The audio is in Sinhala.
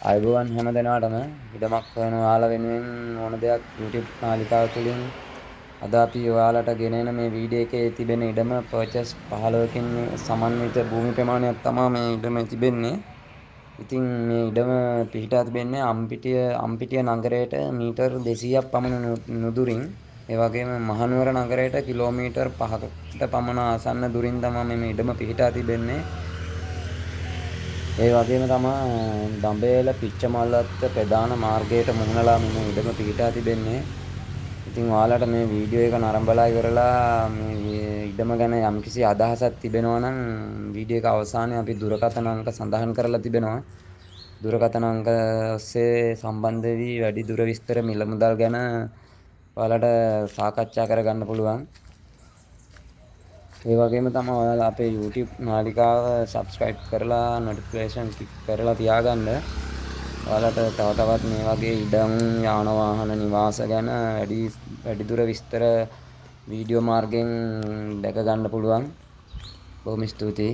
අයිබෝවන් හැම දෙනාටම ඉඩමක් හොයන ඔයාලා වෙනුවෙන් ඕන දෙයක් YouTube නාලිකාව තුළින් අද අපි ඔයාලට ගෙනෙන මේ වීඩියෝ එකේ තිබෙන ඉඩම පර්චස් 15කින් සමන්විත භූමි ප්‍රමාණයක් තමයි මේ ඉඩම තිබෙන්නේ. ඉතින් මේ ඉඩම පිහිටා තිබෙන්නේ අම්පිටිය නගරයට මීටර් 200ක් පමණ නුදුරින්. ඒ වගේම මහනුවර නගරයට කිලෝමීටර් 5කට පමණ ආසන්න දුරින් තමයි මේ ඉඩම පිහිටා තිබෙන්නේ. ඒ වගේම තමා දඹේල පිච්චමල්ලත්ත ප්‍රධාන මාර්ගයට මුහුණලා මේ ඉඩම පිහිටා තිබෙන්නේ. ඉතින් ඔයාලට මේ වීඩියෝ එක නරඹලා ඉවරලා මේ ඉඩම ගැන යම්කිසි අදහසක් තිබෙනවා නම් වීඩියෝ එක අවසානයේ අපි දුරකථන අංක සඳහන් කරලා තිබෙනවා. දුරකථන අංක ඔස්සේ සම්බන්ධ වී වැඩිදුර විස්තර මිල මුදල් ගැන ඔයාලට සාකච්ඡා කරගන්න පුළුවන්. ඒ වගේම තමයි ඔයාලා අපේ YouTube නාලිකාව subscribe කරලා notification click කරලා තියාගන්න. ඔයාලට තව තවත් මේ වගේ ඉඩම් යාන වාහන නිවාස ගැන වැඩිදුර විස්තර වීඩියෝ මාර්ගයෙන් දැක ගන්න පුළුවන්. බොහොම ස්තුතියි.